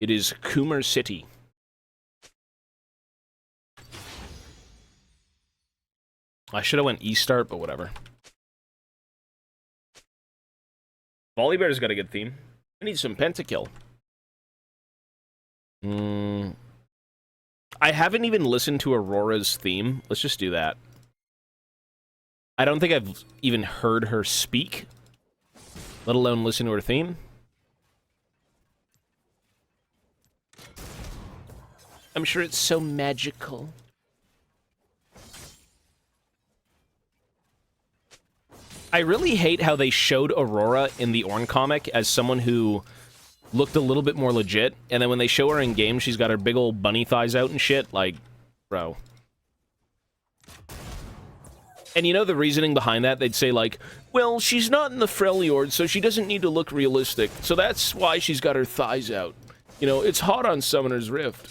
It is Coomer City. I should have went E-Start, but whatever. Volibear's got a good theme. I need some Pentakill. I haven't even listened to Aurora's theme. Let's just do that. I don't think I've even heard her speak, let alone listen to her theme. I'm sure it's so magical. I really hate how they showed Aurora in the Ornn comic as someone who looked a little bit more legit, and then when they show her in game, she's got her big old bunny thighs out and shit. Like, bro. And you know the reasoning behind that? They'd say, like, well, she's not in the Freljord, so she doesn't need to look realistic. So that's why she's got her thighs out. You know, it's hot on Summoner's Rift.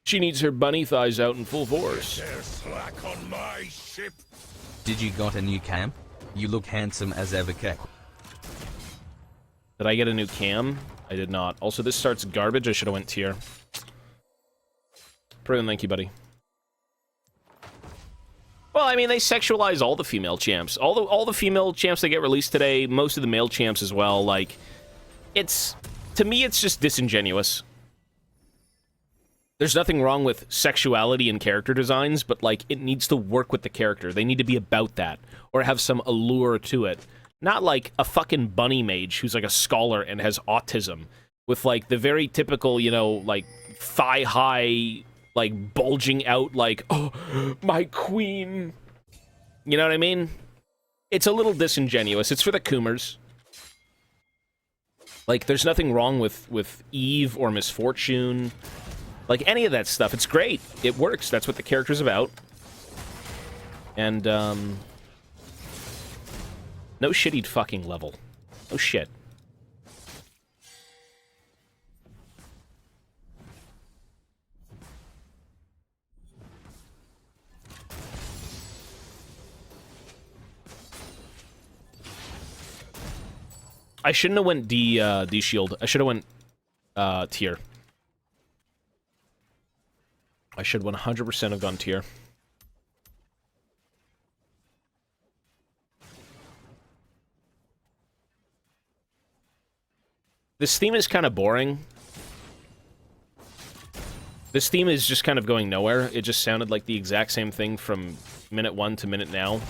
She needs her bunny thighs out in full force. Slack on my ship. Did you got a new cam? You look handsome as ever, Keck. Did I get a new cam? I did not. Also, this starts garbage. I should have went tier. Brilliant, thank you, buddy. Well, I mean, they sexualize all the female champs. All the female champs that get released today, most of the male champs as well. Like, it's... To me, it's just disingenuous. There's nothing wrong with sexuality in character designs, but, like, it needs to work with the character. They need to be about that, or have some allure to it. Not like a fucking bunny mage who's, like, a scholar and has autism, with, like, the very typical, you know, like, thigh-high, like, bulging out, like, oh, my queen. You know what I mean? It's a little disingenuous. It's for the Coomers. Like, there's nothing wrong with Eve or Misfortune. Like, any of that stuff. It's great. It works. That's what the character's about. And, no shit he'd fucking level. No shit. I shouldn't have went D shield. I should have went tier. I should 100% have gone tier. This theme is kind of boring. This theme is just kind of going nowhere. It just sounded like the exact same thing from minute 1 to minute now.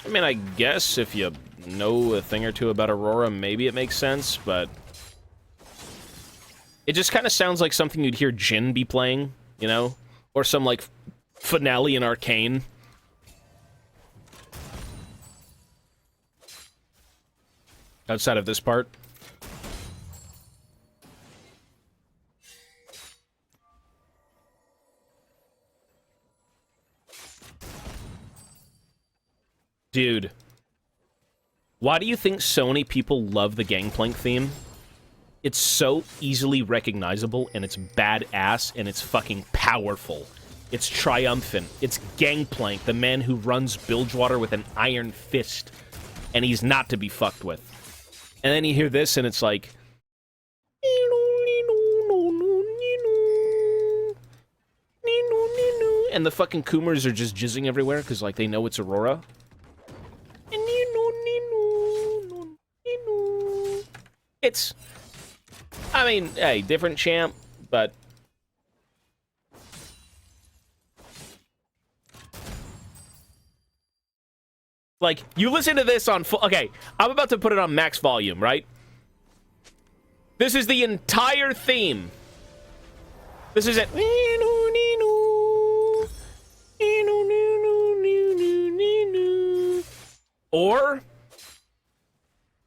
I mean, I guess if you know a thing or two about Aurora, maybe it makes sense, but... It just kind of sounds like something you'd hear Jin be playing, you know? Or some, like, finale in Arcane. Outside of this part. Dude. Why do you think so many people love the GANGPLANK theme? It's so easily recognizable, and it's badass, and it's fucking powerful. It's triumphant. It's GANGPLANK, the man who runs Bilgewater with an iron fist. And he's not to be fucked with. And then you hear this, and it's like... And the fucking Coomers are just jizzing everywhere, because, like, they know it's Aurora. It's... I mean, hey, different champ, but... Like, you listen to this on full... Okay, I'm about to put it on max volume, right? This is the entire theme. This is it.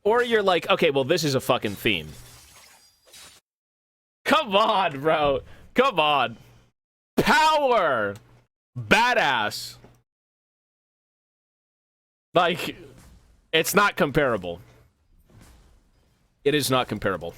Or you're like, okay, well, this is a fucking theme. Come on, bro. Come on. Power. Badass. Like, it's not comparable. It is not comparable.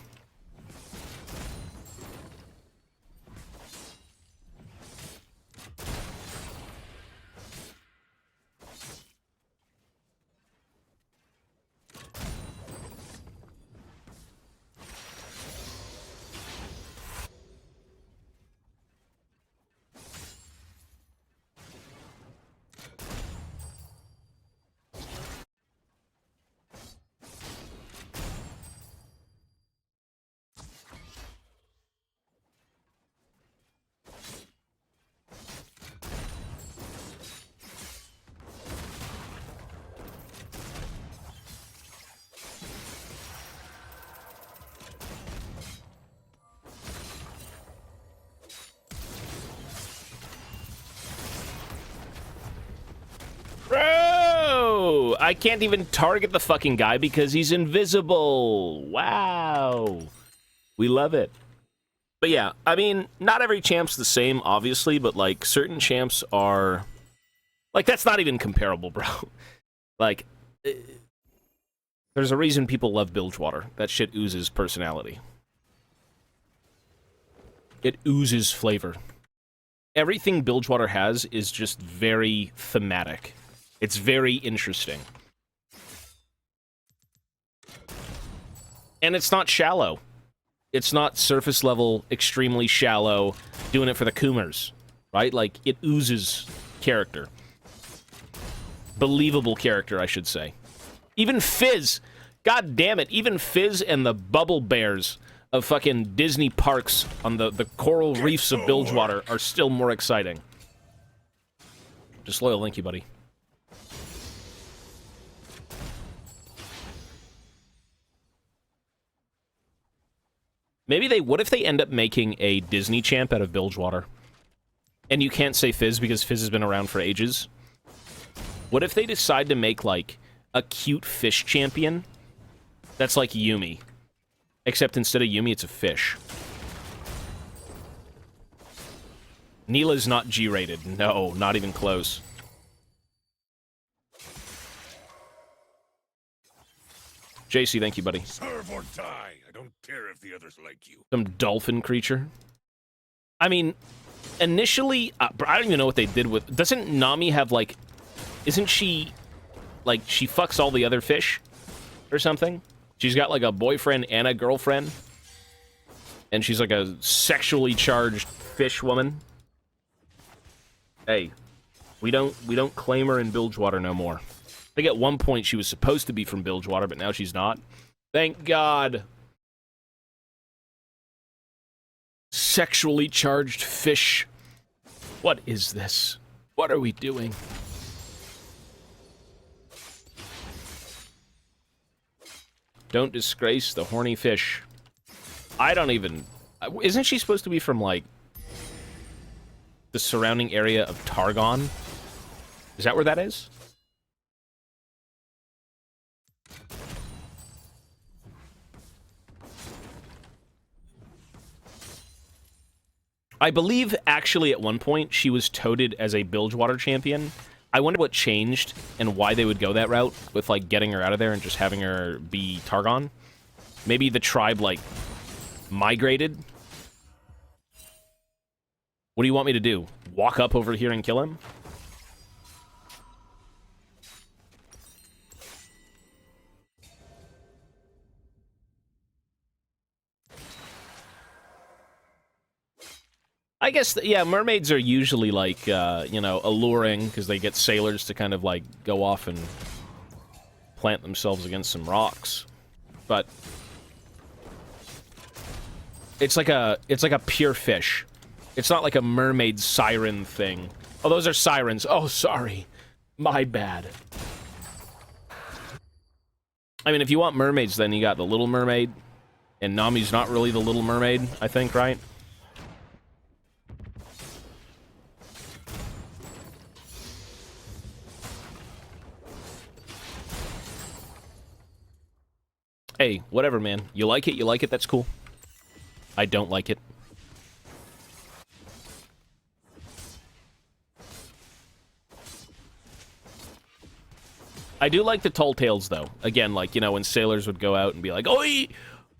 I can't even target the fucking guy because he's invisible. Wow. We love it. But yeah, I mean, not every champ's the same, obviously, but, like, certain champs are... Like, that's not even comparable, bro. Like, there's a reason people love Bilgewater. That shit oozes personality. It oozes flavor. Everything Bilgewater has is just very thematic. It's very interesting. And it's not shallow. It's not surface level, extremely shallow, doing it for the Coomers, right? Like, it oozes character. Believable character, I should say. Even Fizz, god damn it, even Fizz and the bubble bears of fucking Disney parks on the coral reefs of Bilgewater are still more exciting. Disloyal, thank you, buddy. Maybe they... What if they end up making a Disney champ out of Bilgewater? And you can't say Fizz because Fizz has been around for ages. What if they decide to make, like, a cute fish champion that's like Yumi? Except instead of Yumi, it's a fish. Neela's not G-rated. No, not even close. JC, thank you, buddy. Serve or die. I don't care if the others like you. Some dolphin creature. I mean, initially, I don't even know what they did with... Doesn't Nami have, like... Isn't she... Like, she fucks all the other fish? Or something? She's got, like, a boyfriend and a girlfriend. And she's, like, a sexually charged fish woman. Hey, we don't claim her in Bilgewater no more. I think at one point she was supposed to be from Bilgewater, but now she's not. Thank God. Sexually charged fish. What is this? What are we doing? Don't disgrace the horny fish. I don't even... Isn't she supposed to be from, like, the surrounding area of Targon? Is that where that is? I believe, actually, at one point, she was toted as a Bilgewater champion. I wonder what changed and why they would go that route with, like, getting her out of there and just having her be Targon. Maybe the tribe, like, migrated? What do you want me to do? Walk up over here and kill him? I guess, yeah, mermaids are usually, like, you know, alluring, because they get sailors to kind of, like, go off and plant themselves against some rocks. But it's like a pure fish. It's not like a mermaid siren thing. Oh, those are sirens. Oh, sorry. My bad. I mean, if you want mermaids, then you got the Little Mermaid. And Nami's not really the Little Mermaid, I think, right? Hey, whatever, man. You like it, that's cool. I don't like it. I do like the tall tales, though. Again, like, you know, when sailors would go out and be like, "Oi!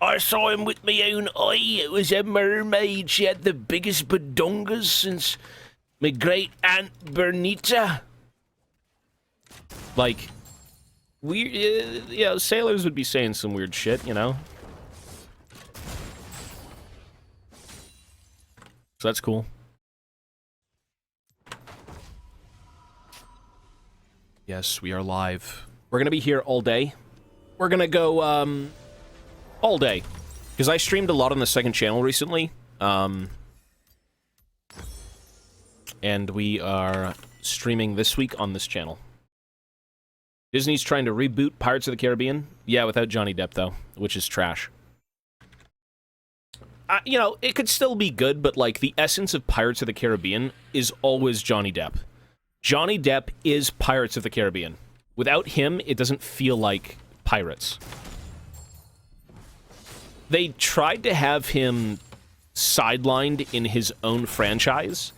I saw him with my own eye. It was a mermaid. She had the biggest badongas since my great-aunt Bernita." Like... yeah, sailors would be saying some weird shit, you know? So that's cool. Yes, we are live. We're gonna be here all day. We're gonna go, all day. Because I streamed a lot on the second channel recently. And we are streaming this week on this channel. Disney's trying to reboot Pirates of the Caribbean. Yeah, without Johnny Depp, though, which is trash. You know, it could still be good, but, like, the essence of Pirates of the Caribbean is always Johnny Depp. Johnny Depp is Pirates of the Caribbean. Without him, it doesn't feel like Pirates. They tried to have him sidelined in his own franchise.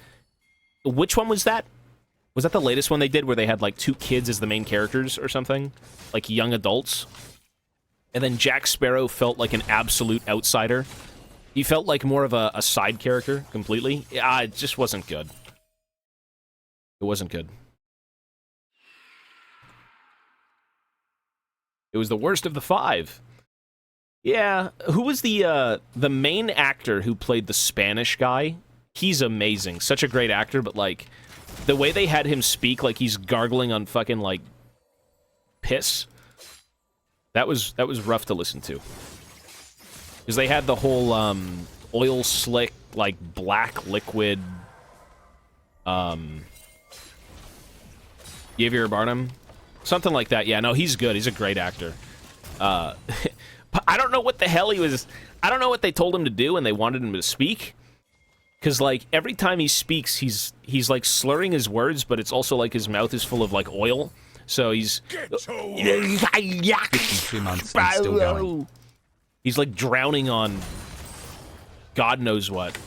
Which one was that? Was that the latest one they did where they had, like, 2 kids as the main characters or something? Like, young adults? And then Jack Sparrow felt like an absolute outsider. He felt like more of a side character, completely. It just wasn't good. It wasn't good. It was the worst of the 5. Yeah, who was the main actor who played the Spanish guy? He's amazing. Such a great actor, but, like, the way they had him speak like he's gargling on fucking, like, piss, that was rough to listen to. Because they had the whole, oil slick, like, black liquid, Javier Bardem? Something like that. Yeah, no, he's good. He's a great actor. I don't know what the hell he was... I don't know what they told him to do and they wanted him to speak. Because, like, every time he speaks, he's like, slurring his words, but it's also like his mouth is full of, like, oil. So he's... 52 months and still going. He's, like, drowning on God knows what.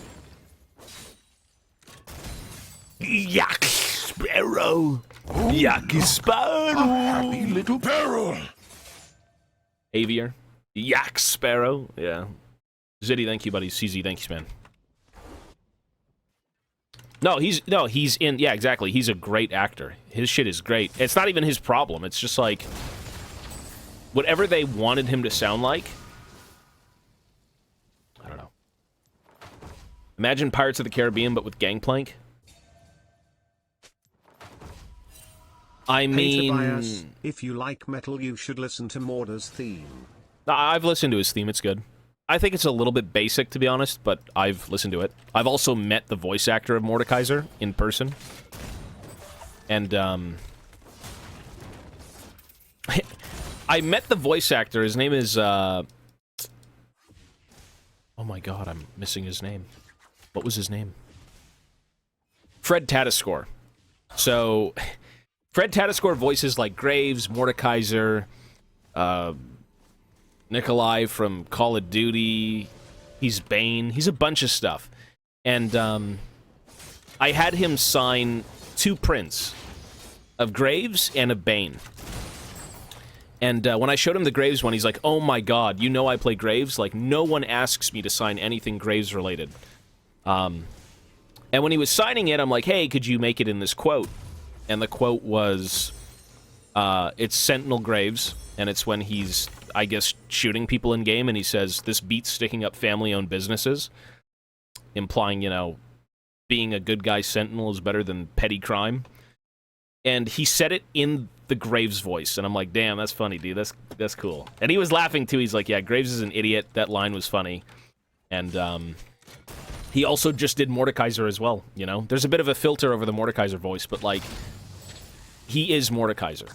Yak Sparrow! Yak Sparrow! Happy little peril. Aviar. Yak Sparrow. Yeah. Ziddy, thank you, buddy. CZ, thank you, man. No, he's in... Yeah, exactly. He's a great actor. His shit is great. It's not even his problem. It's just, like... Whatever they wanted him to sound like... I don't know. Imagine Pirates of the Caribbean, but with Gangplank. I mean... Hey, Tobias, if you like metal, you should listen to Morda's theme. I've listened to his theme. It's good. I think it's a little bit basic, to be honest, but I've listened to it. I've also met the voice actor of Mordekaiser in person. And, I met the voice actor. His name is, oh my god, I'm missing his name. What was his name? Fred Tatascore. So, Fred Tatascore voices like Graves, Mordekaiser, Nikolai from Call of Duty. He's Bane. He's a bunch of stuff. And, I had him sign 2 prints of Graves and of Bane. And when I showed him the Graves one, he's like, oh my god, you know I play Graves? Like, no one asks me to sign anything Graves-related. And when he was signing it, I'm like, hey, could you make it in this quote? And the quote was, it's Sentinel Graves, and it's when he's, I guess, shooting people in-game, and he says, this beats sticking up family-owned businesses, implying, you know, being a good guy Sentinel is better than petty crime. And he said it in the Graves voice, and I'm like, damn, that's funny, dude, that's cool. And he was laughing, too. He's like, yeah, Graves is an idiot, that line was funny. And, he also just did Mordekaiser as well, you know? There's a bit of a filter over the Mordekaiser voice, but, like, he is Mordekaiser.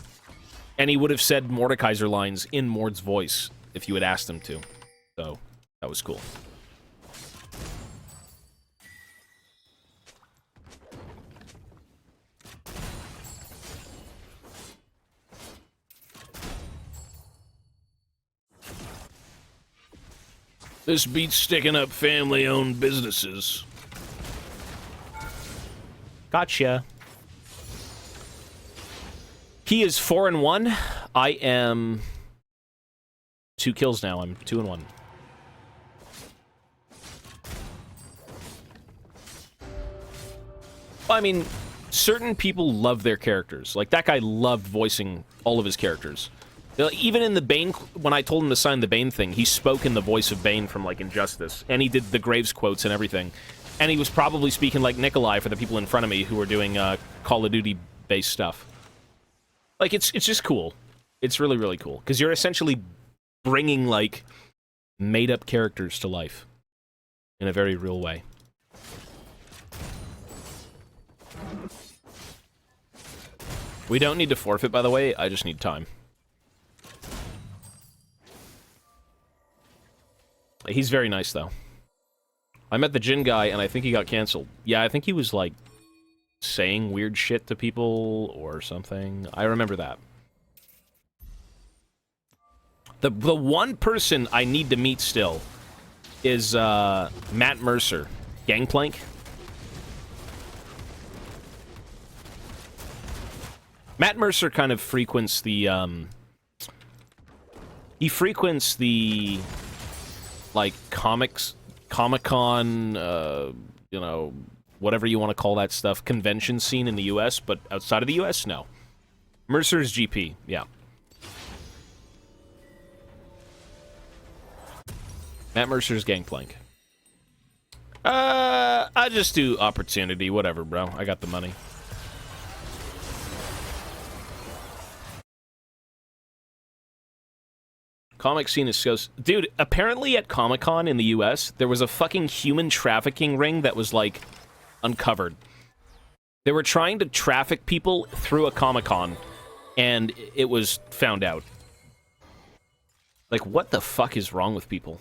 And he would have said Mordekaiser lines in Mord's voice if you had asked him to. So, that was cool. This beats sticking up family-owned businesses. Gotcha. He is 4-1. I am 2 kills now. I'm 2-1. I mean, certain people love their characters. Like, that guy loved voicing all of his characters. Even in the Bane, when I told him to sign the Bane thing, he spoke in the voice of Bane from, like, Injustice. And he did the Graves quotes and everything. And he was probably speaking like Nikolai for the people in front of me who were doing Call of Duty-based stuff. Like, it's just cool. It's really, really cool. Because you're essentially bringing, like, made-up characters to life. In a very real way. We don't need to forfeit, by the way. I just need time. He's very nice, though. I met the Jin guy, and I think he got canceled. Yeah, I think he was, like, saying weird shit to people or something. I remember that. The one person I need to meet still is Matt Mercer, GANGPLANK. Matt Mercer kind of frequents the he frequents the like Comic-Con, you know, whatever you want to call that stuff, convention scene in the US, but outside of the US, no. Mercer's GP, yeah. Matt Mercer's GANGPLANK. I just do opportunity, whatever, bro. I got the money. Comic scene is so... Dude, apparently at Comic-Con in the US, there was a fucking human trafficking ring that was, like, uncovered. They were trying to traffic people through a Comic-Con, and it was found out. Like, what the fuck is wrong with people?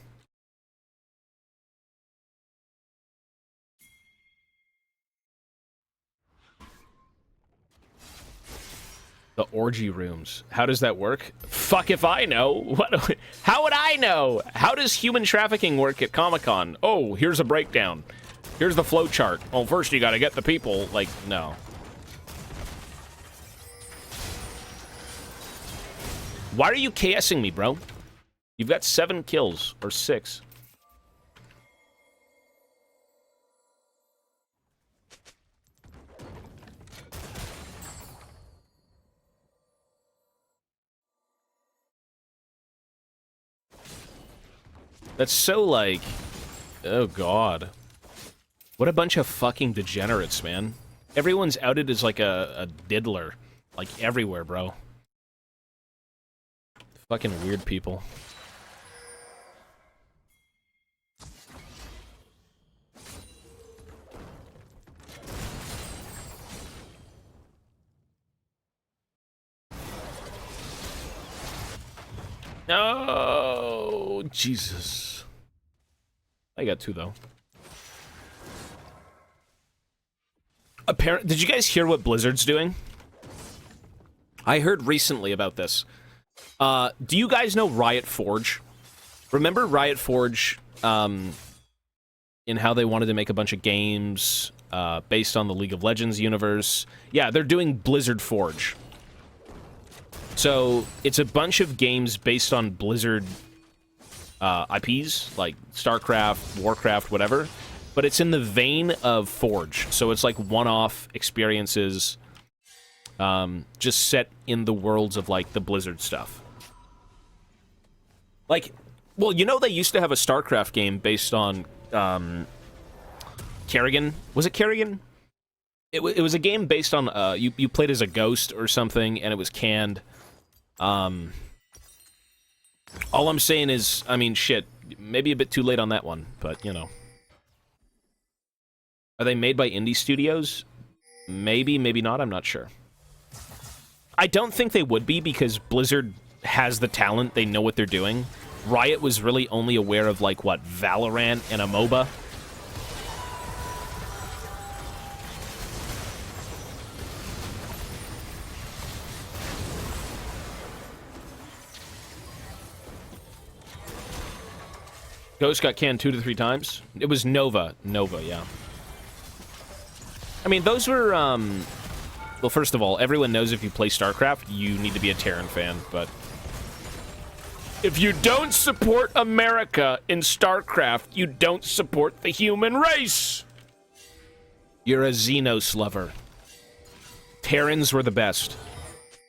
The orgy rooms. How does that work? Fuck if I know. What? How would I know? How does human trafficking work at Comic-Con? Oh, here's a breakdown. Here's the flow chart. Well, first you gotta get the people. Like, no. Why are you KSing me, bro? You've got 7 kills. Or 6. That's so, like... Oh, God. What a bunch of fucking degenerates, man. Everyone's outed as, like, a diddler. Like, everywhere, bro. Fucking weird people. No, Jesus. I got 2 though. Did you guys hear what Blizzard's doing? I heard recently about this. Do you guys know Riot Forge? Remember Riot Forge, in how they wanted to make a bunch of games, based on the League of Legends universe? Yeah, they're doing Blizzard Forge. So, it's a bunch of games based on Blizzard IPs, like Starcraft, Warcraft, whatever. But it's in the vein of Forge. So it's like one-off experiences, just set in the worlds of, like, the Blizzard stuff. Like, well, you know they used to have a Starcraft game based on, Kerrigan? Was it Kerrigan? It was a game based on, you played as a ghost or something, and it was canned. All I'm saying is, I mean, shit, maybe a bit too late on that one, but, you know. Are they made by indie studios? Maybe, maybe not, I'm not sure. I don't think they would be, because Blizzard has the talent, they know what they're doing. Riot was really only aware of, like, what, Valorant and a MOBA? Ghost got canned 2 to 3 times. It was Nova. Nova, yeah. I mean, those were, well, first of all, everyone knows if you play StarCraft, you need to be a Terran fan, but... If you don't support America in StarCraft, you don't support the human race! You're a Xenos lover. Terrans were the best.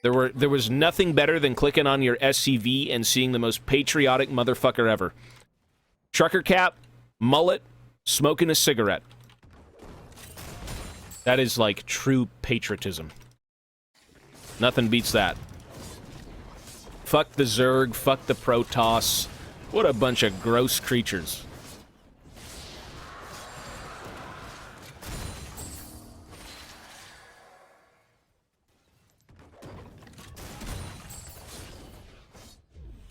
There was nothing better than clicking on your SCV and seeing the most patriotic motherfucker ever. Trucker cap, mullet, smoking a cigarette. That is, like, true patriotism. Nothing beats that. Fuck the Zerg, fuck the Protoss. What a bunch of gross creatures.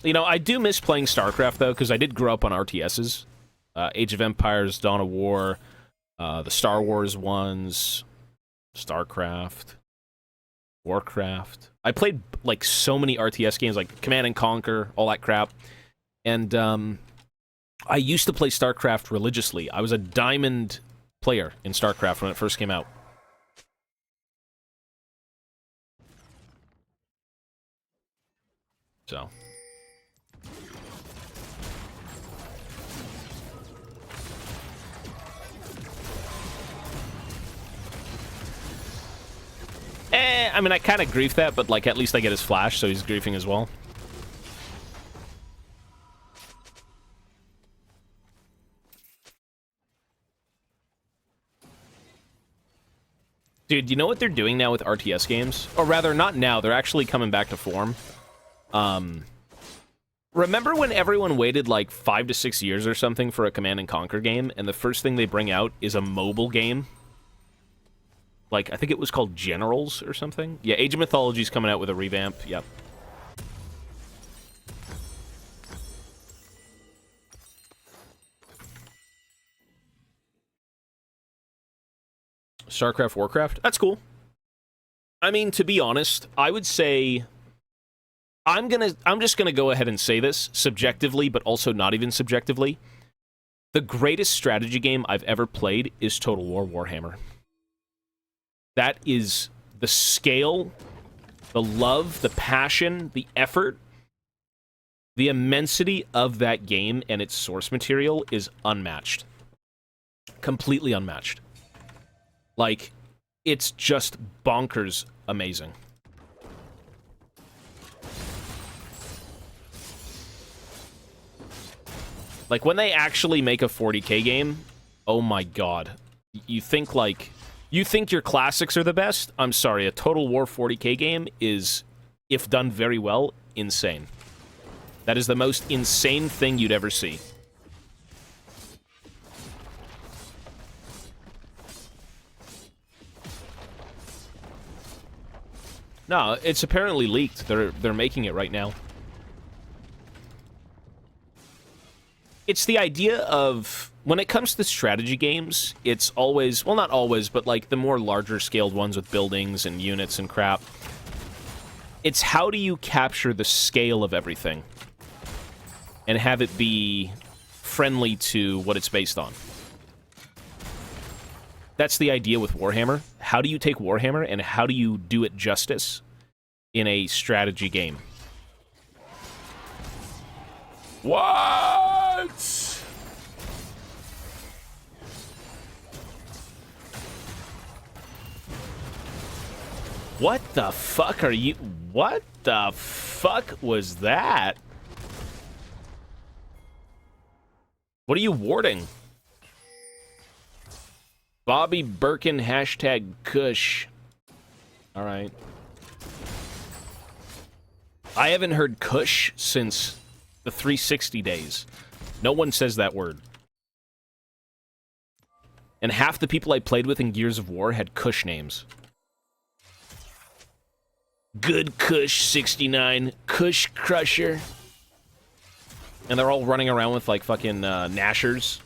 You know, I do miss playing StarCraft, though, because I did grow up on RTSs. Age of Empires, Dawn of War, the Star Wars ones, StarCraft. Warcraft. I played, like, so many RTS games, like Command and Conquer, all that crap. And, I used to play Starcraft religiously. I was a diamond player in Starcraft when it first came out. So. I mean, I kind of grief that, but, like, at least I get his flash, so he's griefing as well. Dude, you know what they're doing now with RTS games? Or rather, not now, they're actually coming back to form. Remember when everyone waited, like, 5 to 6 years or something for a Command and Conquer game, and the first thing they bring out is a mobile game? Like, I think it was called Generals or something? Yeah, Age of Mythology's coming out with a revamp, yep. Starcraft, Warcraft? That's cool. I mean, to be honest, I would say... I'm just gonna go ahead and say this, subjectively, but also not even subjectively. The greatest strategy game I've ever played is Total War Warhammer. That is the scale, the love, the passion, the effort, the immensity of that game and its source material is unmatched. Completely unmatched. Like, it's just bonkers amazing. Like, when they actually make a 40k game, oh my god. You think, like... You think your classics are the best? I'm sorry, a Total War 40k game is, if done very well, insane. That is the most insane thing you'd ever see. No, it's apparently leaked. They're making it right now. It's the idea of, when it comes to strategy games, it's always, well, not always, but like the more larger scaled ones with buildings and units and crap. It's how do you capture the scale of everything and have it be friendly to what it's based on. That's the idea with Warhammer. How do you take Warhammer and how do you do it justice in a strategy game? What? What the fuck are you... What the fuck was that? What are you warding? Bobby Birkin hashtag Kush. Alright. I haven't heard Kush since the 360 days. No one says that word. And half the people I played with in Gears of War had Kush names. Good Kush 69, Kush Crusher. And they're all running around with like fucking Nashers.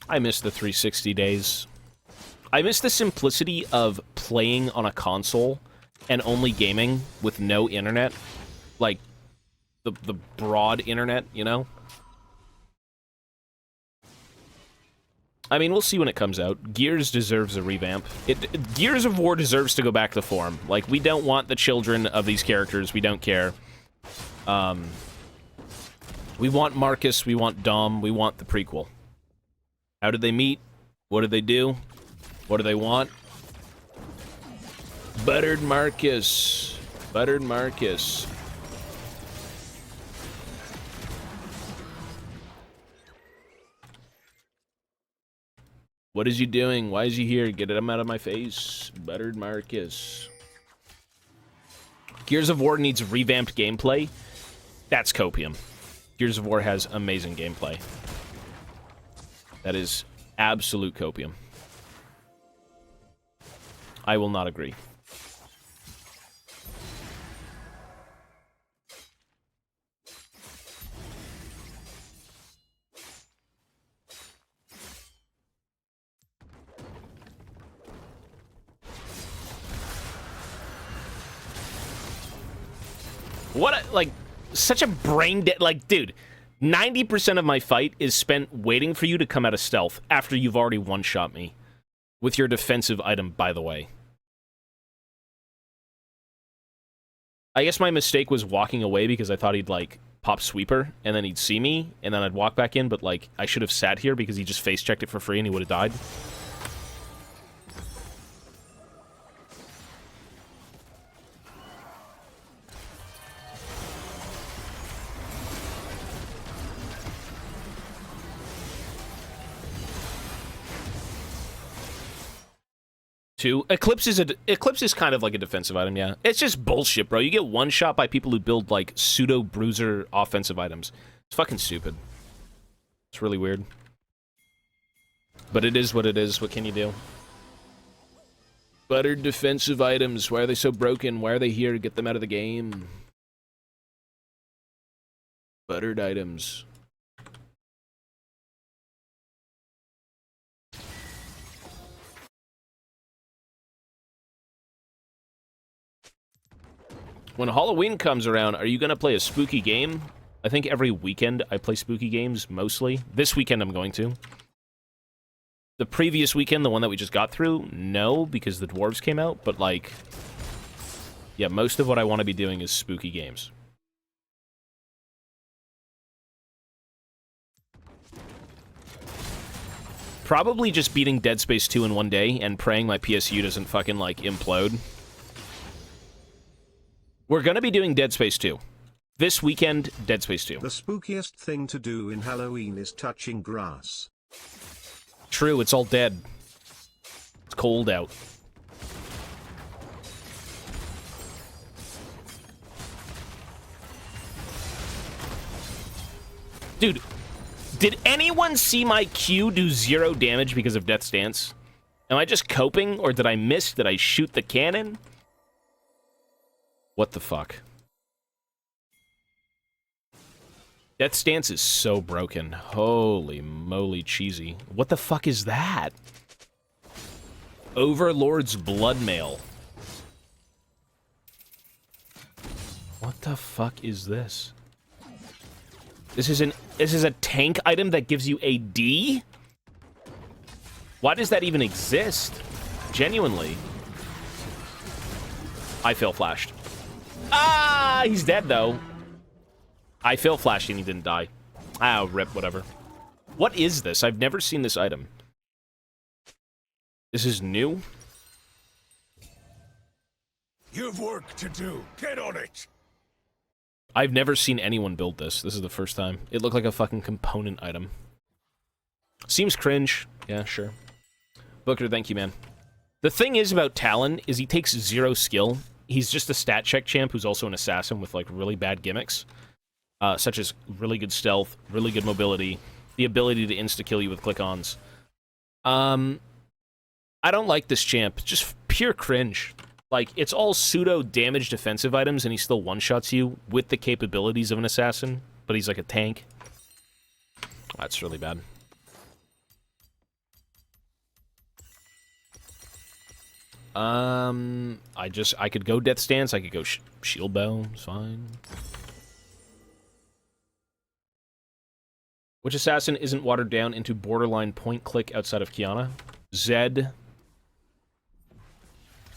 I miss the 360 days. I miss the simplicity of playing on a console and only gaming with no internet. Like, the broad internet, you know? I mean, we'll see when it comes out. Gears deserves a revamp. Gears of War deserves to go back to form. Like, we don't want the children of these characters. We don't care. We want Marcus. We want Dom. We want the prequel. How did they meet? What did they do? What do they want? Buttered Marcus. Buttered Marcus. What is he doing? Why is he here? Get him out of my face. Buttered Marcus. Gears of War needs revamped gameplay. That's copium. Gears of War has amazing gameplay. That is absolute copium. I will not agree. What a, like, such a brain dead, like, dude, 90% of my fight is spent waiting for you to come out of stealth after you've already one-shot me. With your defensive item, by the way. I guess my mistake was walking away because I thought he'd, like, pop sweeper, and then he'd see me, and then I'd walk back in, but, like, I should have sat here because he just face-checked it for free and he would have died. Eclipse is kind of like a defensive item, yeah. It's just bullshit, bro. You get one shot by people who build like pseudo bruiser offensive items. It's fucking stupid. It's really weird. But it is what it is. What can you do? Buttered defensive items. Why are they so broken? Why are they here? Get them out of the game. Buttered items. When Halloween comes around, are you going to play a spooky game? I think every weekend I play spooky games, mostly. This weekend I'm going to. The previous weekend, the one that we just got through, no, because the dwarves came out, but like... yeah, most of what I want to be doing is spooky games. Probably just beating Dead Space 2 in one day and praying my PSU doesn't fucking, like, implode. We're gonna be doing Dead Space 2. This weekend, Dead Space 2. The spookiest thing to do in Halloween is touching grass. True, it's all dead. It's cold out. Dude, did anyone see my Q do 0 damage because of Death's Dance? Am I just coping, or did I miss? Did I shoot the cannon? What the fuck? Death's Dance is so broken. Holy moly cheesy. What the fuck is that? Overlord's Bloodmail. What the fuck is this? This is a tank item that gives you a D? Why does that even exist? Genuinely. I fail flashed. Ah, he's dead though. I fail flashed and he didn't die. Ah, rip, whatever. What is this? I've never seen this item. This is new? You've work to do. Get on it. I've never seen anyone build this. This is the first time. It looked like a fucking component item. Seems cringe. Yeah, sure. Booker, thank you, man. The thing is about Talon is he takes 0 skill. He's just a stat check champ who's also an assassin with, like, really bad gimmicks. Such as really good stealth, really good mobility, the ability to insta-kill you with click-ons. I don't like this champ. Just pure cringe. Like, it's all pseudo-damage defensive items, and he still one-shots you with the capabilities of an assassin, but he's like a tank. That's really bad. I could go Death Stance, I could go Shield Bow, it's fine. Which assassin isn't watered down into borderline point-click outside of Kiana? Zed.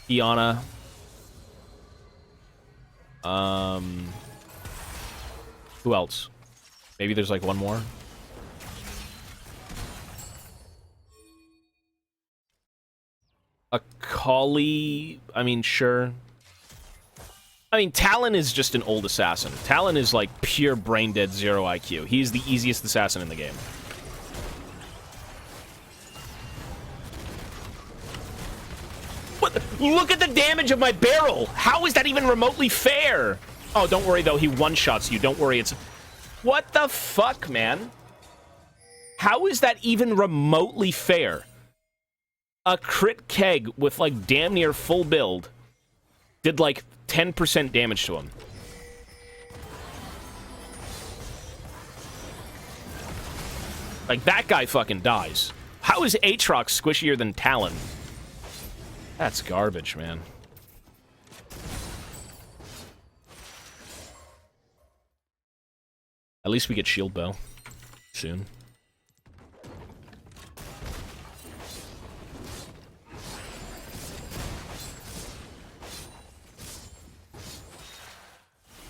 Kiana. Who else? Maybe there's like one more? Akali, I mean, sure. I mean, Talon is just an old assassin. Talon is like pure brain-dead 0 IQ. He's the easiest assassin in the game. What? Look at the damage of my barrel! How is that even remotely fair? Oh, don't worry, though. He one-shots you. Don't worry. It's... What the fuck, man? How is that even remotely fair? A crit keg with, like, damn near full build did, like, 10% damage to him. Like, that guy fucking dies. How is Aatrox squishier than Talon? That's garbage, man. At least we get shield bow soon.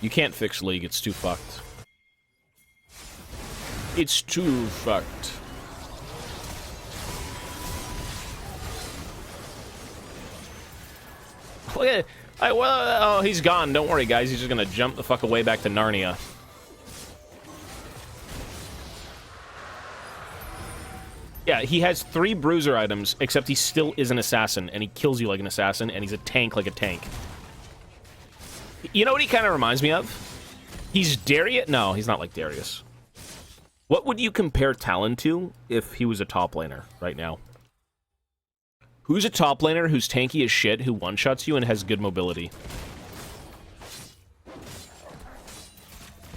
You can't fix League, it's too fucked. It's too fucked. Look at it. Oh, he's gone. Don't worry, guys. He's just gonna jump the fuck away back to Narnia. Yeah, he has 3 bruiser items, except he still is an assassin, and he kills you like an assassin, and he's a tank like a tank. You know what he kind of reminds me of? He's Darius. No, he's not like Darius. What would you compare Talon to if he was a top laner right now? Who's a top laner who's tanky as shit, who one-shots you and has good mobility?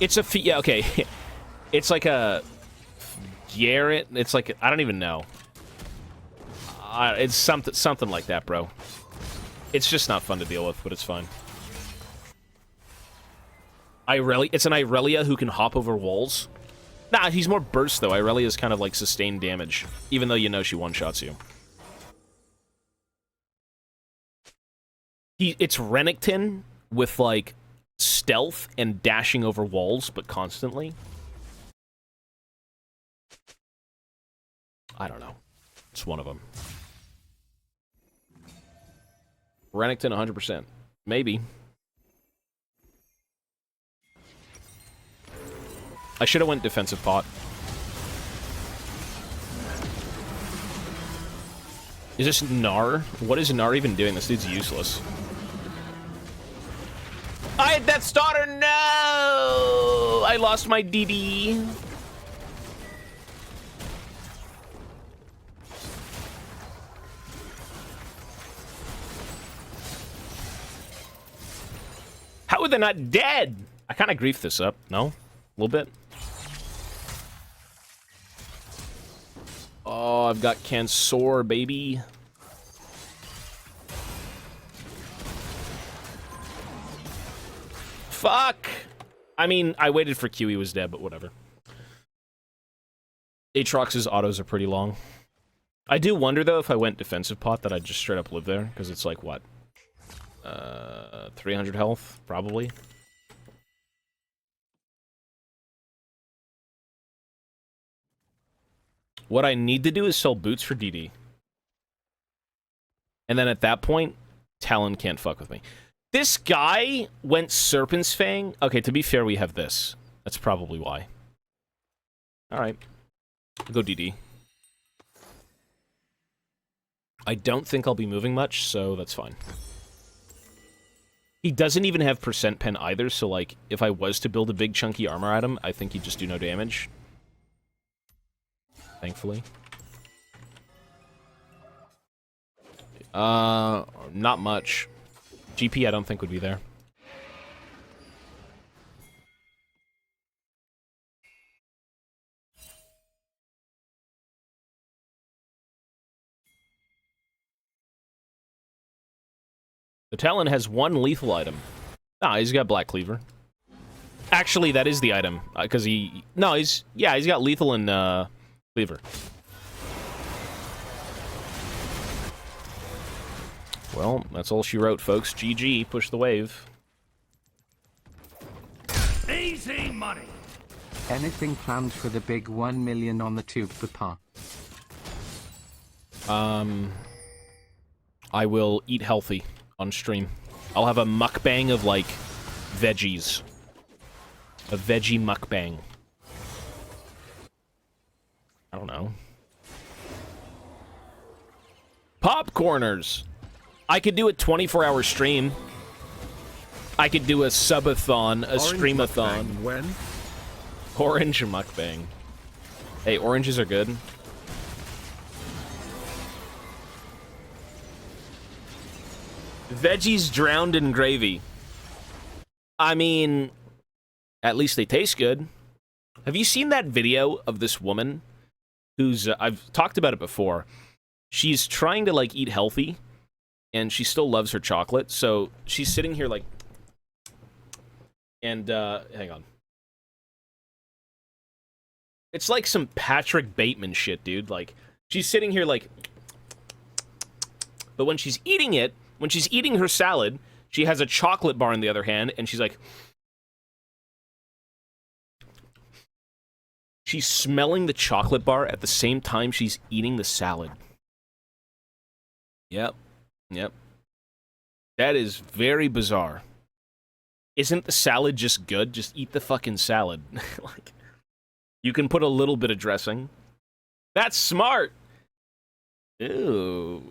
It's a... Yeah, okay. It's like a... Garrett. It's like... I don't even know. It's something like that, bro. It's just not fun to deal with, but it's fine. It's an Irelia who can hop over walls. Nah, he's more burst, though. Irelia's kind of like sustained damage, even though you know she one-shots you. It's Renekton with, like, stealth and dashing over walls, but constantly. I don't know. It's one of them. Renekton 100%. Maybe. I should have went defensive pot. Is this Gnar? What is Gnar even doing? This dude's useless. I had Death's Daughter! No! I lost my DD. How are they not dead? I kind of griefed this up. No? A little bit? Oh, I've got Cansor, baby. Fuck! I mean, I waited for Q, he was dead, but whatever. Aatrox's autos are pretty long. I do wonder, though, if I went defensive pot, that I'd just straight up live there, because it's like, what? 300 health, probably. What I need to do is sell boots for DD. And then at that point, Talon can't fuck with me. This guy went Serpent's Fang. Okay, to be fair, we have this. That's probably why. Alright. I'll go DD. I don't think I'll be moving much, so that's fine. He doesn't even have percent pen either, so, like, if I was to build a big chunky armor item, I think he'd just do no damage. Thankfully. Not much. GP I don't think would be there. The Talon has 1 lethal item. Ah, he's got Black Cleaver. Actually, that is the item, because he... No, he's... Yeah, he's got lethal and, Cleaver. Well, that's all she wrote, folks. GG, push the wave. Easy money. Anything planned for the big 1 million on the tube for Pa? I will eat healthy on stream. I'll have a mukbang of, like, veggies. A veggie mukbang. I don't know. Popcorners! I could do a 24-hour stream. I could do a subathon, a streamathon. Mukbang when? Orange mukbang. Hey, oranges are good. Veggies drowned in gravy. I mean, at least they taste good. Have you seen that video of this woman who's... I've talked about it before. She's trying to, like, eat healthy, and she still loves her chocolate, so she's sitting here, like... And, hang on. It's like some Patrick Bateman shit, dude. Like, she's sitting here like... But when she's eating it, when she's eating her salad, she has a chocolate bar in the other hand, and she's like... She's smelling the chocolate bar at the same time she's eating the salad. Yep. Yep. That is very bizarre. Isn't the salad just good? Just eat the fucking salad. Like, you can put a little bit of dressing. That's smart! Ew.